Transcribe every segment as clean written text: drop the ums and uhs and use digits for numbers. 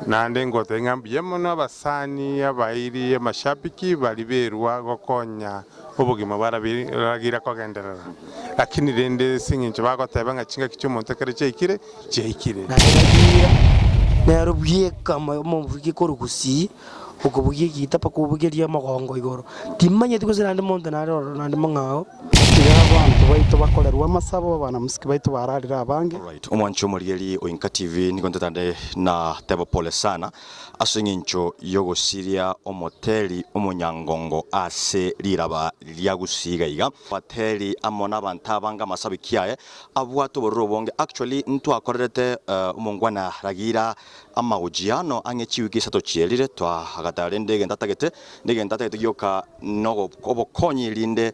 nande ngote ngambi yemono abasani abairi amashabiki baliberwa gokonya obugima baragira kogenderera lakini rende singincho bagoteba ngachinga kicho montekere cheikire nero bwieka mubugi korugusi ukubugi gita pakubugeria magongo igoro timanye tikuzira ndi monte naro nandi mangao abantu baitu bakolerwa amasabo bana musiki baitu bararira abange. Right. Omwancho murieli o INKA TV niko ntatande na tebo pole sana asingincho yogosiria omoteli omonyangongo ase liraba lyagusiga iga hoteli amona bantabanga masabikiaye abwato borobonge actually ntu akorerete umongwana Ragira amagujiano angechiwiki sato chielire twa agatare ndege ndatagete yoka nogo obokonyi linde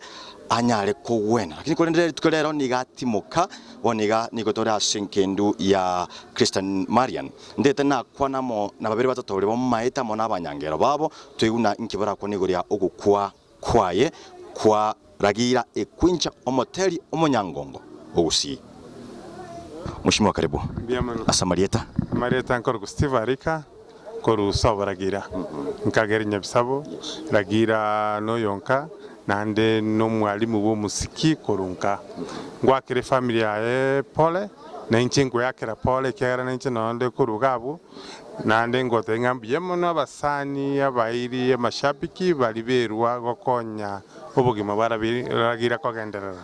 anyale kuwena lakini kolendere tukolero nigatimoka woniga nikotora senkendu ya Christian Marian ndete na kwanamo na babiri batotore bo maeta mona abanyangero babo tuyuna inkibara ko nigoria ogukwa kwaye kwa Ragira ekwincha omoteli omonyangongo ogusi mushimwa karibu asamarieta Marieta nkor Steve Arika koru sawa Ragira nkageri nyabisabo Ragira no yonka nande no mwalimu wo musiki korunka ngwakire familia pole na inchengo yakira pole kera na incheno nde kurugabo nande ngote ngambi yemono abasani abairi amashabiki baliberwa gokonya obugima baragira kogenderera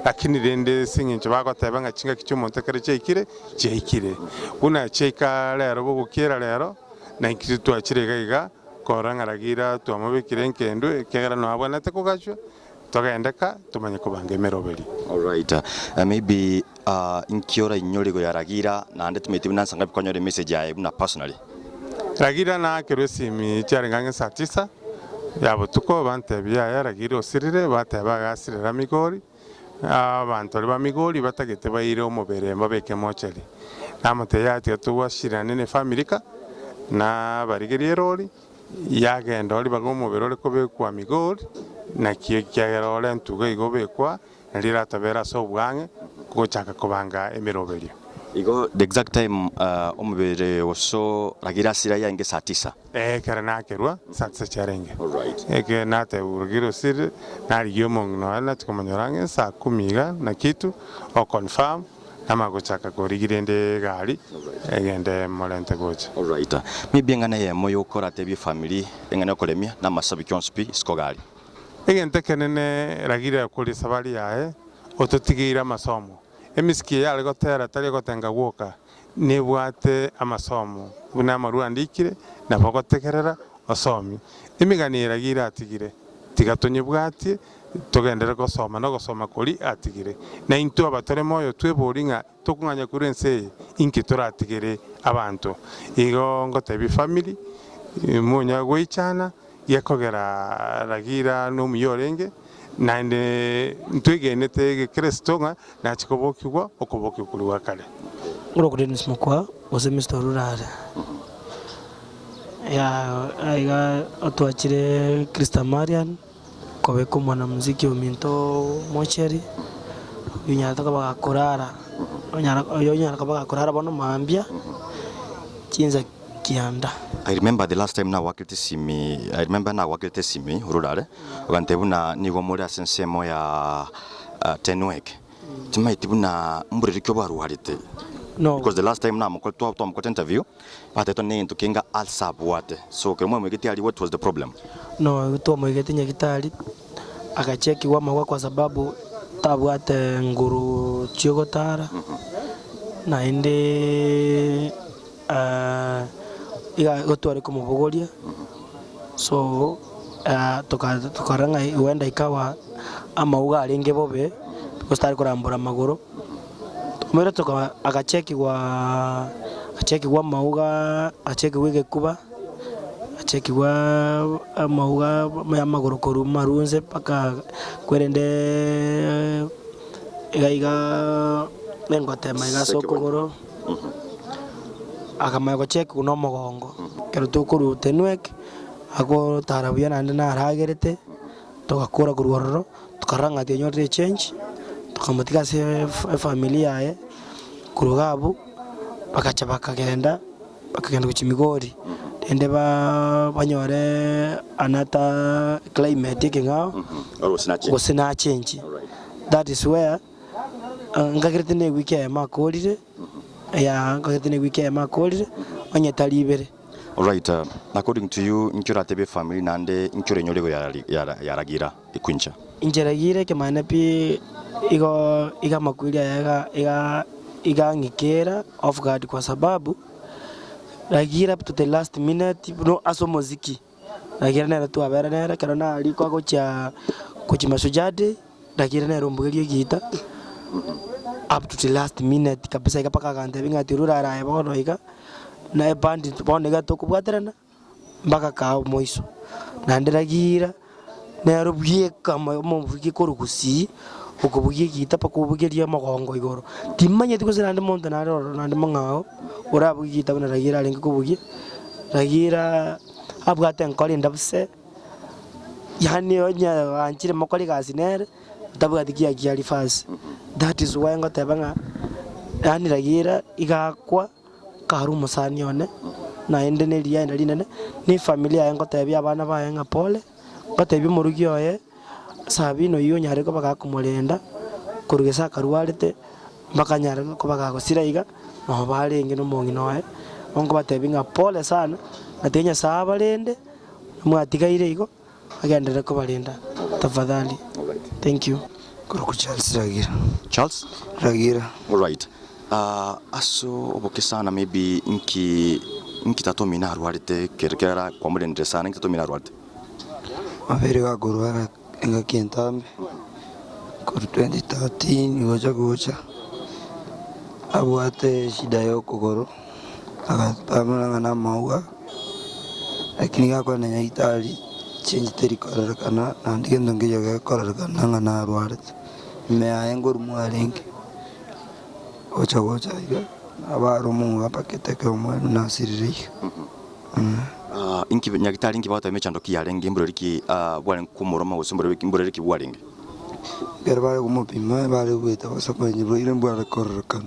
lakini rende singincho bagoteba ngachinga kicho montekere cheikire una cheika lero bugukira lero na inkiritu achirega koranga Ragira tuamubikire nkendo kera no abana tekugachwa togendeka tumanye kubanga emeroberi. All right. Maybe inkiora inyorigo ya Ragira na nde tumeti binasanga bikonyore message yae buna personally. Ragira na kerosimi cyarengange saa 9 yabo tuko bantebya ya Ragira osirire bateba gasirira migori abantu ba migori batagete bayire omubere mbabeke mocheri namote yati tuwashirane ne familika na barigerie roli yagenda oli bagomo berole kobe kwa migori na kiegero lentuge igobe kwa ndira tabera so bwange kuchaka kubanga emiroberi igo the exact time omubere oso Ragira sira yange saa 9 kera nakerwa saa 9 charenge. All right. Eke nate urugiro sir nari Mong'ina na tukomanyorange saa 10 na kitu o confirm nama kuchaka korigirende gari egende molente gocha. All right. Maybe ngana ye moyo kora tebi family ngana kolemia na masabikyon spi skogari egente kenene Ragira kuri sabali yae ototigira masomo emiski yale gotera tali gotenga gwoka nebwate amasomo buna maruandikire na bagotekerera osomi imigani Ragira atigire tigatonye bwati togendera gosoma no gosoma kuri atigire na into abatore moyo tweboringa tokunganya kurense inki toratigire abantu igo ngotebi family munya gwichana yakogera Ragira no muyorenge nande ntwegenete Kristonga na chikobokirwa okobokirwa kuri wakale urokudenis mukwa ose Mr. Rurare ya aiga atwachire Christian Marian kobe ko mwana muziki ominto mocheri yunyataka bagakorara onyara bagakorara bono mambia chinza kianda. I remember the last time na wakilite simi Rurare ogantebuna nigo muri asensemo ya tenwek timaitibuna mburirikyo baruharite. No. Because the last time na mukol to mukol interview pateto ne into kinga alsabwate so kemo mwegeti ali what was the problem? No to mwegeti nyakitali akacheki wa mawa kwa sababu tabwate nguru chiogotara na inde iga gotware ko mubogoria so tokaranga wenda ikawa amauga aringe bobe kostari kurambura maguru mwere toka akacheki wa mauga acheki wige kuba acheki wa mauga ya maguru koru marunze paka kwerende iga nengote maiga sokogoro akamaya ko check uno mogongo kero tukuru tenwek ako tarabya nande na ragerete tokakura kurwororo tukaranga tyenyote change tukamutika se familia ye kurugabu bakacha bakagenda bakagenda kuchimigori ende banyore anata climate kingao gusina change. That is where ngagirite ne wiki ya makolire ya ngagirite ne wiki ya makolire onye talibere. All right, according to you, Nkura TV family nande Nkure nyolego ya Ragira ikuncha. Injeragira ke mana pi iga makulia iga ngikera off guard kwa sababu Ragira up to the last minute no aso muziki. Ragira nera tu abera nera karona aliko kocha masujade Ragira nera rumbugelie gita up to the last minute kabisa ikapaka kante binga tirura ra ebono ika na bandi tubonega tukubwaterana mpaka ka moiso na Ragira nero bwie kama mvuki korukusi ukubugie gita pakubugelia magongo igoro timanye tikozira ndi monta na ro na ndi mangao urabugie gita na Ragira alenga kubugie Ragira abwate nkoli ndabse yani onya anchire makoli gasinere tabwati kia alifasi. That is why ngotebanga yani Ragira igakwa karu musani one na ende ne lia enda linene ni familia yango tebya abana bayenga pole batebye murugi oye sabino iyo nyare ko bagakumurenda kurugesa karuwarite bakanyara ko bagagosira iga no barenge no Mong'ina oye ongo batebinga pole sana natenya sabalende mwatigaire igo agendera ko balinda tafadhali. Thank you. Kuruku Charles Ragira. Charles Ragira. All right. Aso oboke sana maybe inki tato mina arwarite kerekera kwa mulendere sana inki tato mina arwarite. Mabere wa gorwara enga kientambe. Kuru 2013 gocha. Abuate shida yo kogoro. Akatamana na maua. Lakini gakwa na Itali change territory kana na ndigendo ngiye gakora kana na arwarite. Me ayengo rumwarengi. Gocha iga abarumu apakete ke omwana nasirire. Inki nyagitari inki bata mechando ki yarenge mburiki bwari kumuroma gusembura imburiki bwaringe. Gerba kumupima bale bweta basakwenye bwire mbwara kororokana.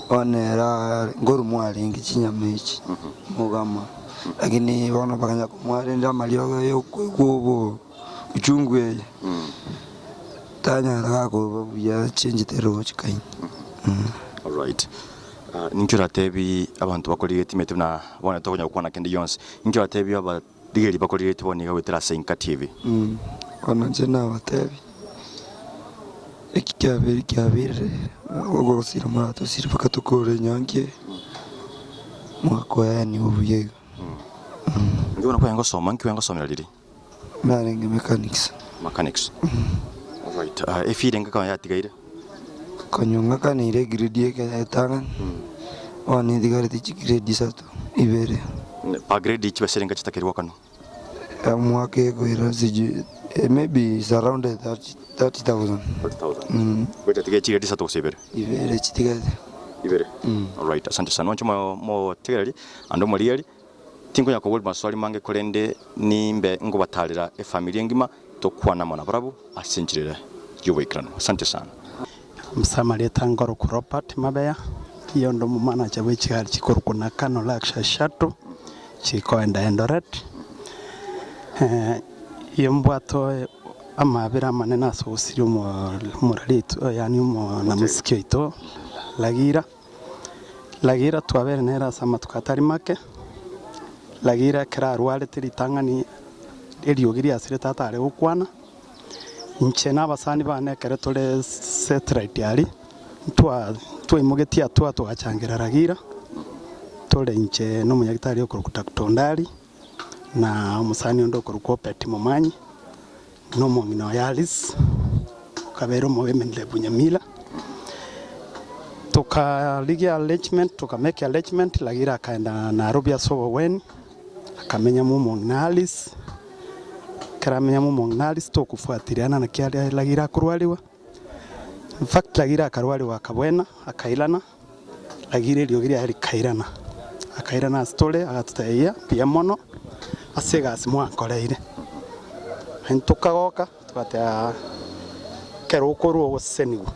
Onera ngoru mwaringi kinyamechi mugama. Lakini wana bakanya kumware ndamalioga yo kubo uchungwe. Tanya rako ya change tero chikai. All right. Nkura TV abantu bakorire timete na bwana tokonya kwana kendi yonse. Nkura TV aba digeri bakorire tiboniga wetera INKA TV. Kana jena batebi. Ekikabere ogo sira marato sira bakatukore nyange. Mwako yani ubuye. Ngibona ko yango soma nkiwe yango somera liri. Marenge mechanics. All right. Efirenga ka yatigaire. Kanyonga kanire grade ke tangan. Oni digare ti grade sato ibere. Pa grade chibaserenga chitakirwa kano. Mwake ko irazi maybe is around 30,000. 30,000. Weta tige grade sato sebere. Ibere chitigade. Ibere. All right. Asante sana. Wancho mo tegerali ando maliali. Tingo yako wol maswali mange kolende nimbe ngo batalira family ngima to kwana mona barabu asinjirira yuwekran. Asante sana. Msamali tangoro kuropati mabeya iyo ndo manager w'ikigari kikorukuna kano laksha shatu chikoenda Eldoret iyo mbwato amabira manene asosiri umurarito yani na musikio ito Ragira twabere nera sama tukatari make Ragira kera rwale tiritangani eliogiri asire tatare ukwana nchena basani bane kare tole satellite yali twa imugetia twachangira Ragira tole nche no munyagitari yo kurukutondali na umusani ndo kurukopeti mumanyi no Mong'ina yalis kabero movemenle bunyamila tukaligia arrangement tukameke arrangement Ragira akaenda Nairobi asobo wen akamenya mu Mong'ina yalis karamenya mu Mong'ina yalis to kufuatiliana na kia Ragira kurwaliwa. In fact Ragira akarwaliwa akabwena akailana Ragira eliogiri ari akairana stole agatutaya pia mono asega simwankoreire ntukagoka twata kerukuru ogosenigu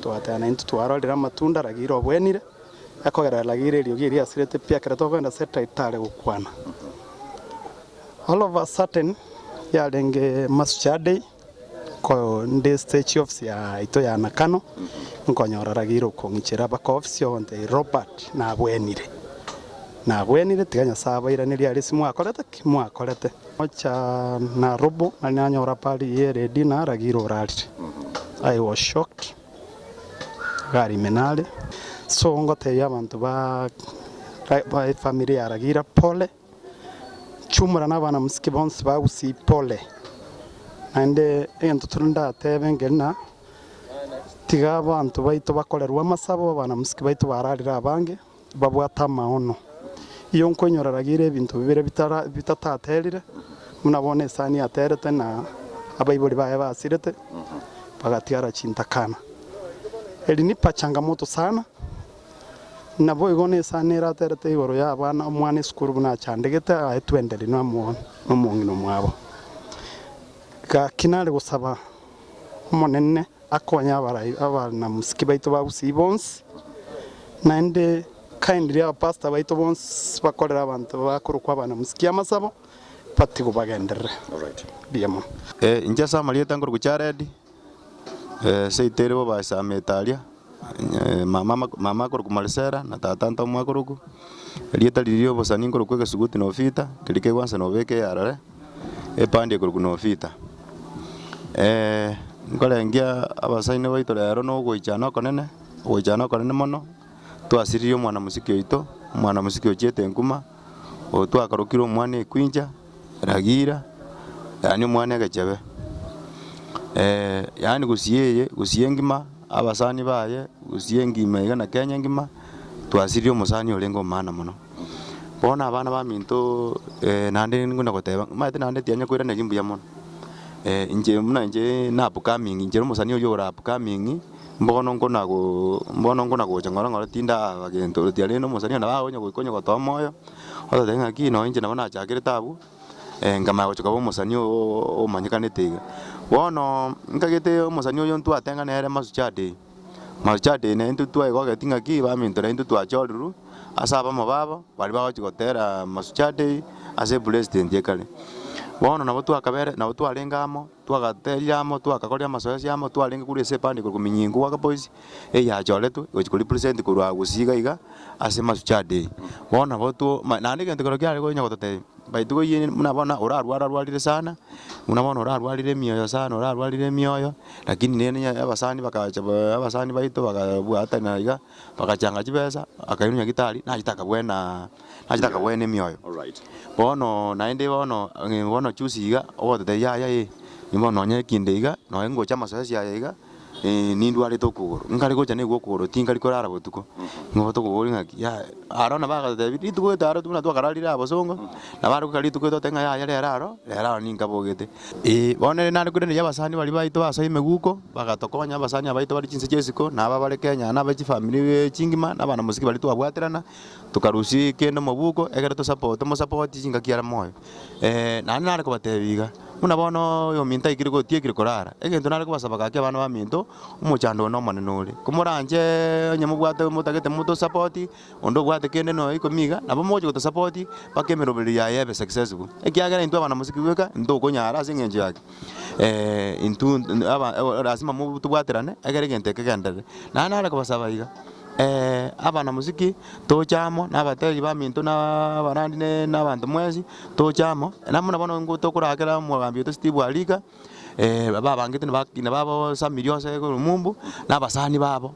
twata na ntu twarorera matunda Ragira obwenire ekogera Ragira eriogi eria asirete pia kera tokwenda seta itale gukwana all of a sudden yarenge masuchade ko ndi stage office ya ito ya nakano nkonyora Ragira ukongichira baka office onde Robert na bwenire tiganya saba iraniri ari simu akorete ocha na robo na nyanyora pali yere dina Ragira urarire. I was shocked gari menale so ngote y'abantu ba family ya Ragira pole chumura n'abana musiki bonse bagusi pole ande ento turunda tebengena tiga abantu baito bakolerwa amasabo abana musiki baito bararira abange babwata maono iyo nkonyora Ragira ebintu bibere bitataterire munabone sani aterete na abaiboli bae basirete bagatiara chintakana elinipa changamoto sana nabo igone sana eraterete igoro ya abana omwana skuru buna chandegete etwendere no Mong'ina mwabo ka kinale gusaba monene akonya abana musiki baito bagusibons nande kindly ya pastor baito bons bakorera abantu bakuru kwa abana musiki amasabo pati kubagendere. Alright. Biamo inja samalia tangor kucharedi seitere bo basa metalia mama kor kumalisera na tatanta mwakuruku lieta lilio bosani kor kweke suguti no fita kilike kwanza no beke yarare epande kor kuno fita ngolengia abasaine baito lero no goichana konene mono twasirio mwana musiki oito mwana musiki ochete nkuma o twakarukiro mwana kwinja Ragira yani mwana gachebe yani gusiengima abasani baye gusiengima igana Kenya ngima twasirio musani olengo mana muno bona abana ba minto nande ngunda goteba maite nande tianya kwira ne jimbu ya mono nje na upcoming nje musani oyo ra upcoming mbono ngona go changora tinda bagento tiale no musani na bawo nyagoikonya gotomoyo otenga kino nje nabona chakire tabu ngama gochoka bo musani o manyikanete iga bono nkagete musani oyo ntu atenga nere masuchade ne ntu twa igo getinga ki ba minto ntu twa choruru asaba mababa bali bago chigotera masuchade ase president yekale bono nabo twakabere nabo twalengamo twagateriamo twakakoria masoesi amo twalenga kuri ese pandi kuminyingu waka boys ya choletu gochikuri president kurwa gusiga iga ase masuchade bono botu nandi gento koro kyari go nyagotote baitugo yini munabona orarwarire sana munabona orarwarire mioyo lakini nene abasani abasani baito bakabwata na iga bakachanga chibesa akainunya gitari najitaka bwene mioyo. Alright. Bono naende bono chusiga ogote ya imbono nya kinde iga no ngo chama soesi ya iga nindware tokugoro ngari gocha ne gokoro tingari korara botuko ngo tokugoro ngaki ya arona baga David tuko taro tuna twakararira abosongo na baro kali tuko tenga ya rero ninga bogete bonere nari kure ya basani bali baito baso imeguko bagatokonya basani abaito bali chinse jesiko na bale Kenya na bachi family chingima na bana musiki bali twabwaterana tukarusi kendo mobuko egere to support chinga kiara moyo nari ko batebiga muna bono yo minta ikiriko tiekire korara egento nari ko basaba ka abana ba minto umuchando no manenore kumuranje nyamubwate mutagete muto support ondo bwate kende no ikomiga nabo moje ko support pakemerobeli ya yebe successful ekiagera into abana musiki weka ndo konyara asingenje yake into lazima mu tubwaterane egere gente kegende nari ko basaba iga abana musiki tochamo nabateri ba minto na barandi n'abantu mwezi tochamo namuna bono ngo tokurakera mu gambio to Steve Arika babangete bakina babo samiriose ko mumbu n'abasani babo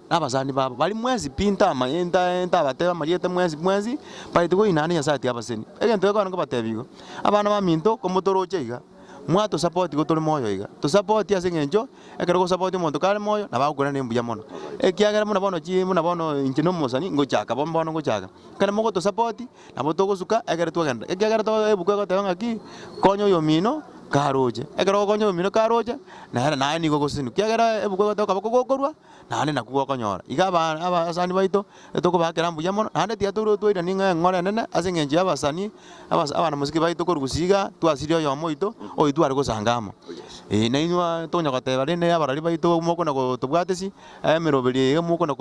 bali mwezi pinta mayenda bateba mariete mwezi baitugo inani ya sati abaseni egento ko ngo batebigo abana ba minto ko motoroche iga mwato support go tole moyo iga to support ya sengenjo ekero go support mondo kale moyo na bagura ne mbuya mono ekiagera muna bono injino musani ngo chaka bombono ngo chaka kana mogo to support na boto go suka egere to ganda ekiagera to ebuko go tanga ki konyo yo mino karoje egero konyo mino karoje na ni gogosinu kiagera ebuko toka bakokorwa na na kuwa konyora igaba abasani baito etoko bakera mbuya mono na tia turu twaira ninga ngore nene asengenje abasani abana musiki baito korugusiga twasirio yo moito o itware gusangamo na inwa tonya goteba rene abarari baito moko na gotubwatesi emiroberi moko na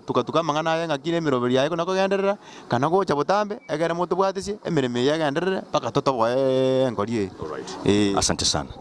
tukatuka mangana ya ngakire emiroberi yaiko na kogenderera kana gocha botambe egere mutubwatesi emireme yagenderere paka totoboe ngori Asante sana.